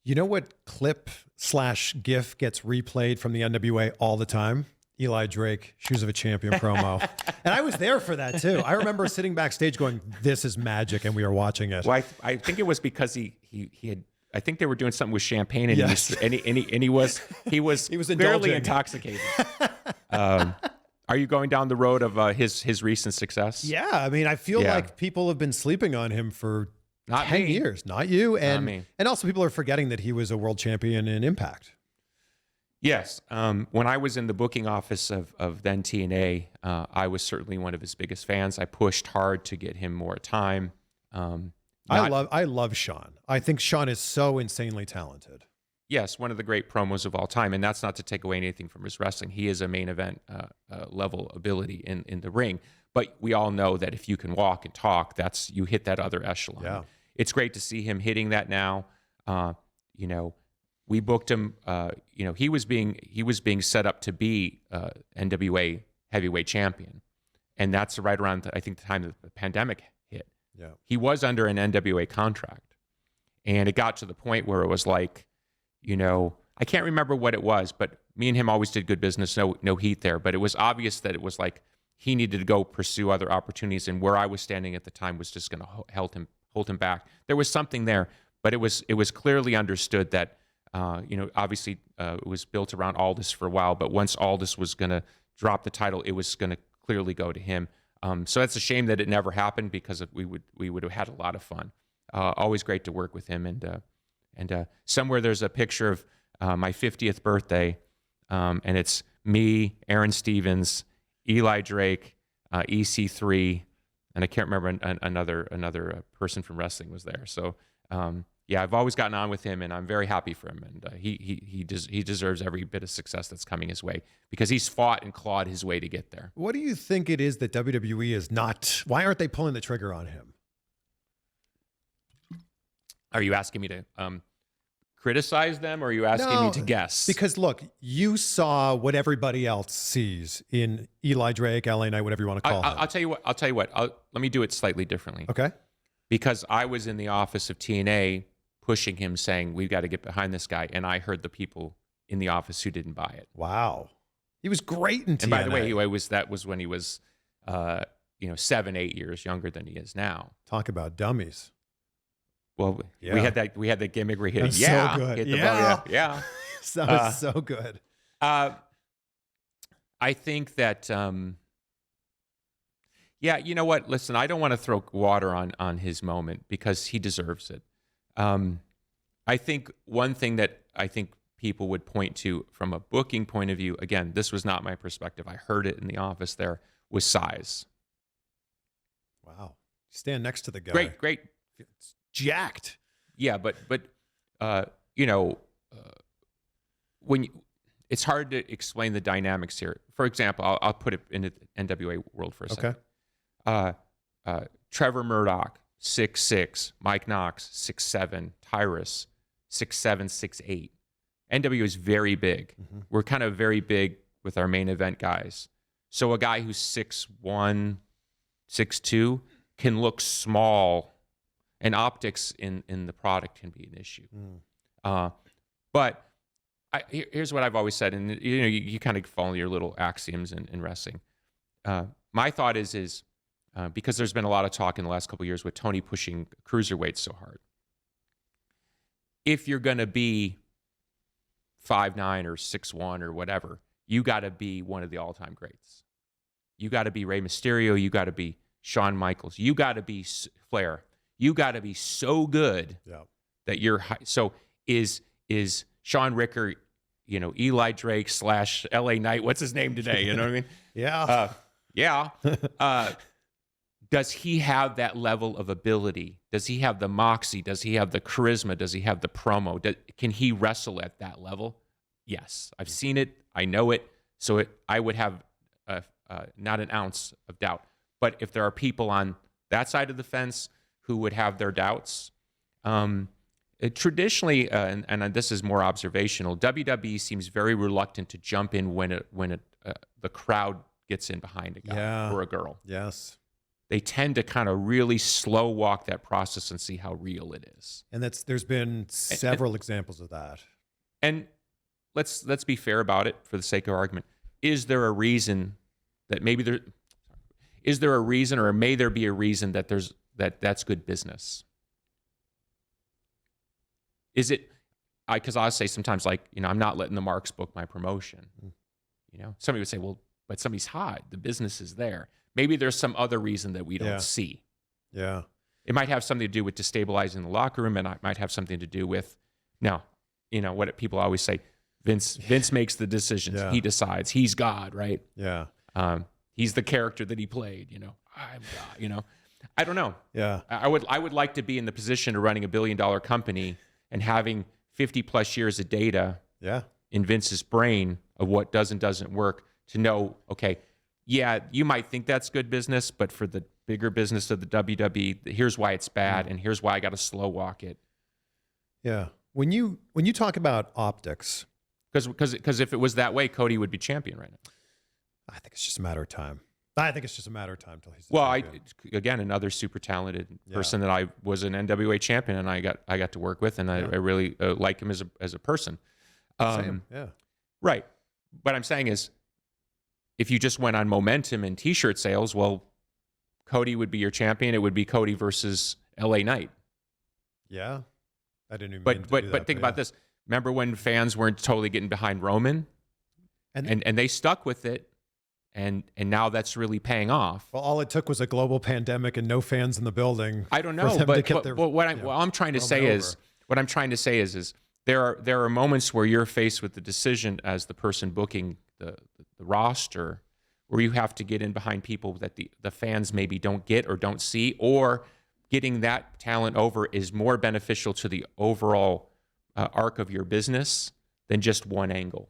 You know what clip/GIF gets replayed from the NWA all the time? Eli Drake, Shoes of a Champion promo. And I was there for that too. I remember sitting backstage going, this is magic, and we were watching it. Well, I think it was because he had, I think they were doing something with champagne, and Yes. he was indulging. barely intoxicated. Are you going down the road of his recent success? Yeah, I mean, I feel like people have been sleeping on him for Not 10 me. years. Not you. And, me. and also people are forgetting that he was a world champion in Impact. Yes. When I was in the booking office of then TNA, I was certainly one of his biggest fans. I pushed hard to get him more time. I love Sean. I think Sean is so insanely talented. Yes, one of the great promos of all time, and that's not to take away anything from his wrestling. He is a main event level ability in the ring. But we all know that if you can walk and talk, you hit that other echelon. Yeah. It's great to see him hitting that now. We booked him. He was being set up to be NWA heavyweight champion, and that's right around I think the time that the pandemic hit. Yeah. He was under an NWA contract, and it got to the point where it was like, I can't remember what it was, but me and him always did good business. No heat there, but it was obvious that it was like he needed to go pursue other opportunities, and where I was standing at the time was just going to hold him back. There was something there, but it was clearly understood that obviously it was built around Aldis for a while, but once Aldis was going to drop the title, it was going to clearly go to him. So that's a shame that it never happened, because we would have had a lot of fun. Always great to work with him, and somewhere there's a picture of my 50th birthday, and it's me, Aaron Stevens, Eli Drake, EC3, and I can't remember another person from wrestling was there. So I've always gotten on with him, and I'm very happy for him, and he deserves every bit of success that's coming his way, because he's fought and clawed his way to get there. What do you think it is that WWE is not? Why aren't they pulling the trigger on him? Are you asking me to criticize them, or are you asking me to guess? Because look, you saw what everybody else sees in Eli Drake, LA Knight, whatever you want to call him. I'll tell you what. Let me do it slightly differently. Okay. Because I was in the office of TNA pushing him, saying, we've got to get behind this guy. And I heard the people in the office who didn't buy it. Wow. He was great in TNA. And by the way, that was when he was 7-8 years younger than he is now. Talk about dummies. Well, Yeah. we had that gimmick where he hit That's it. so good. Hit the Yeah. ball. Yeah. That was so good. I think that you know what? Listen, I don't want to throw water on his moment, because he deserves it. I think one thing that I think people would point to from a booking point of view, again, this was not my perspective, I heard it in the office there, was size. Wow. Stand next to the guy. Great. It's jacked. Yeah, but when it's hard to explain the dynamics here. For example, I'll put it in the NWA world for a second. Okay. Trevor Murdoch, 6'6", Mike Knox, 6'7", Tyrus, 6'7", 6'8". NWA is very big. Mm-hmm. We're kind of very big with our main event guys. So a guy who's 6'1", 6'2", can look small, and optics in the product can be an issue. But here's what I've always said, and you kind of follow your little axioms in wrestling. My thought is because there's been a lot of talk in the last couple of years with Tony pushing cruiserweights so hard. If you're going to be 5'9" or 6'1" or whatever, you got to be one of the all-time greats. You got to be Rey Mysterio. You got to be Shawn Michaels. You got to be Flair. You got to be so good that you're high. So is Sean Ricker, Eli Drake / LA Knight? What's his name today? You know what I mean? Yeah. Does he have that level of ability? Does he have the moxie? Does he have the charisma? Does he have the promo? Can he wrestle at that level? Yes. I've seen it. I know it. So I would have not an ounce of doubt. But if there are people on that side of the fence who would have their doubts, traditionally, and this is more observational, WWE seems very reluctant to jump in when the crowd gets in behind a guy or a girl. Yes. they tend to kind of really slow walk that process and see how real it is. And there's been several examples of that. And let's be fair about it for the sake of argument. Is there a reason that maybe is there a reason, or may there be a reason that that's good business? Is it, because I'll say sometimes, like, I'm not letting the marks book my promotion. Somebody would say, well, but somebody's hot. The business is there. Maybe there's some other reason that we don't see. Yeah. It might have something to do with destabilizing the locker room, and it might have something to do with, what people always say, Vince makes the decisions. Yeah. He decides. He's God, right? Yeah. He's the character that he played, I'm God, I don't know. Yeah. I would like to be in the position of running $1 billion company and having 50 plus years of data in Vince's brain of what does and doesn't work, to know, okay, yeah, you might think that's good business, but for the bigger business of the WWE, here's why it's bad, and here's why I got to slow walk it. Yeah. When you talk about optics, because if it was that way, Cody would be champion right now. I think it's just a matter of time. Till he's the well, champion. Again, another super talented person that I was an NWA champion, and I got to work with, and I really like him as a person. Same. Yeah. Right. What I'm saying is, if you just went on momentum and T-shirt sales, well, Cody would be your champion. It would be Cody versus LA Knight. Yeah. I didn't even. But think about this. Remember when fans weren't totally getting behind Roman, and they stuck with it. And now that's really paying off. Well, all it took was a global pandemic and no fans in the building. I don't know, but what I'm trying to say is there are moments where you're faced with the decision as the person booking the roster, where you have to get in behind people that the fans maybe don't get or don't see, or getting that talent over is more beneficial to the overall arc of your business than just one angle.